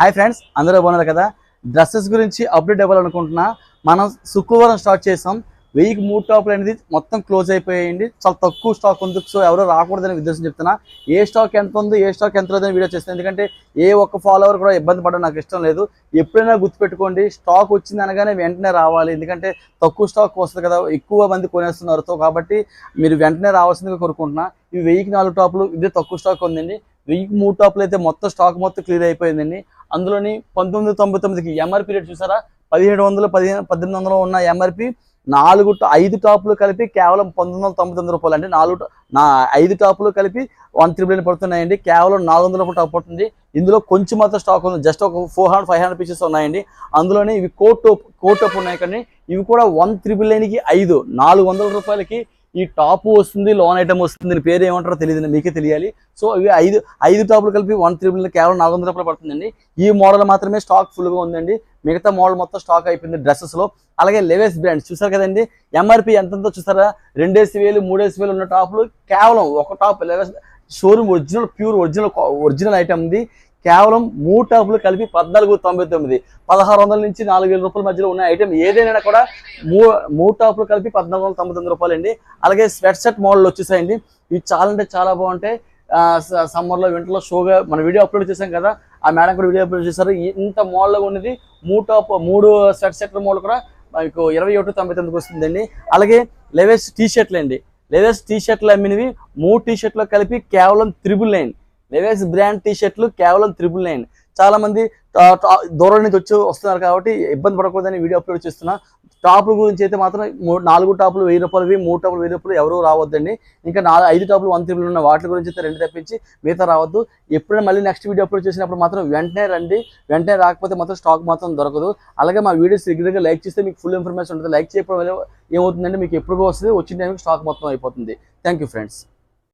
Hi friends, అందరూ బాగున్నారు కదా. డ్రెస్సెస్ గురించి అప్డేట్ ఇవ్వాలనుకుంటున్నా. మనం శుక్రవారం స్టార్ట్ చేసాం. 1000కి 3 టాపులు అనేది మొత్తం క్లోజ్ అయిపోయాయండి. చాలా తక్కువ స్టాక్ ఉంది. సో ఎవరో రాకూడదని ఉద్దేశం చెప్తున్నా. ఏ స్టాక్ ఎంత ఉంది, ఏ స్టాక్ ఎంత లేదని వీడియో చేస్తాను. ఎందుకంటే ఏ ఒక్క ఫాలోవర్ కూడా ఇబ్బంది పడడం నాకు ఇష్టం లేదు. ఎప్పుడైనా గుర్తుపెట్టుకోండి, స్టాక్ వచ్చింది అనగానే వెంటనే రావాలి. ఎందుకంటే తక్కువ స్టాక్ వస్తుంది కదా, ఎక్కువ మంది కొనేస్తున్నారు. సో కాబట్టి మీరు వెంటనే రావాల్సిందిగా కోరుకుంటున్నా. ఇవి 1000కి 4 టాపులు, ఇదే తక్కువ స్టాక్ ఉందండి. 1000కి 3 టాపులు అయితే మొత్తం స్టాక్ మొత్తం క్లియర్ అయిపోయిందండి. అందులోని 1999కి ఎంఆర్పీ రేట్ చూసారా, 1700 1800 ఉన్న ఎంఆర్పీ 5 టాపులు కలిపి కేవలం 1999 రూపాయలు. అంటే 5 టాపులు కలిపి 139 పడుతున్నాయండి. కేవలం 400 రూపాయలు టాప్ పడుతుంది. ఇందులో కొంచెం మాత్రం స్టాక్ ఉంది, జస్ట్ ఒక 400-500 పీసెస్ ఉన్నాయండి. అందులోనే ఇవి కోట్ టాప్ ఉన్నాయి, కానీ ఇవి కూడా 1999కి 5 400 రూపాయలకి ఈ టాప్ వస్తుంది, లోన్ ఐటమ్ వస్తుంది. దీని పేరు ఏమంటారో తెలియదు, మీకే తెలియాలి. సో ఇవి 5 టాపులు కలిపి 139 కేవలం 400 రూపాయలు పడుతుందండి. ఈ మోడల్ మాత్రమే స్టాక్ ఫుల్గా ఉందండి. మిగతా మోడల్ మొత్తం స్టాక్ అయిపోయింది డ్రెస్సెస్లో. అలాగే లెవెస్ బ్రాండ్స్ చూసారు కదండి, ఎంఆర్పీ ఎంతంతో చూసారా, 2000 3000 ఉన్న టాపులు కేవలం ఒక top Levi's showroom pure original item ఉంది. కేవలం 3 టాపులు కలిపి 1499, 1600 నుంచి 4000 రూపాయల మధ్యలో ఉన్న ఐటమ్ ఏదైనా కూడా 3 టాపులు కలిపి 1499 రూపాయలు అండి. అలాగే స్వెట్ షర్ట్ మోడల్ వచ్చేసాయండి. ఇవి చాలా అంటే చాలా బాగుంటాయి. సమ్మర్లో వింటర్లో షోగా మన వీడియో అప్లోడ్ చేశాం కదా, ఆ మేడం కూడా వీడియో అప్లోడ్ చేశారు. ఇంత మోడల్గా ఉన్నది 3 స్వెట్ షర్ట్ మోడల్ కూడా మీకు 2199కి వస్తుందండి. అలాగే లెవెస్ టీ షర్ట్లు అండి, లెవెస్ టీ షర్ట్లు అమ్మినవి 3 టీ షర్ట్లు కలిపి కేవలం 999. లెవెస్ బ్రాండ్ టీ షర్ట్లు కేవలం 999. చాలా మంది దూరం నుంచి వస్తున్నారు కాబట్టి ఇబ్బంది పడకూడదని వీడియో అప్లోడ్ చేస్తున్నా. టాపుల గురించి అయితే మాత్రం 4 టాపులు 1000 రూపాయలు, 3 టాపులు 1000 రూపాయలు ఎవరు రావద్దండి. ఇంకా 5 టాపులు 139 ఉన్న వాటి గురించి అయితే 2 తప్పించి మిగతా రావద్దు. ఎప్పుడైనా మళ్ళీ నెక్స్ట్ వీడియో అప్లోడ్ చేసినప్పుడు మాత్రం వెంటనే రండి. వెంటనే రాకపోతే మాత్రం స్టాక్ మాత్రం దొరకదు. అలాగే మా వీడియోస్ రెగ్యులర్గా లైక్ చేస్తే మీకు ఫుల్ ఇన్ఫర్మేషన్ ఉంటుంది. లైక్ చేయడం వల్ల ఏమవుతుందంటే మీకు ఎప్పుడు వస్తుంది, వచ్చిన టైంకి స్టాక్ మొత్తం అయిపోతుంది. Thank you friends.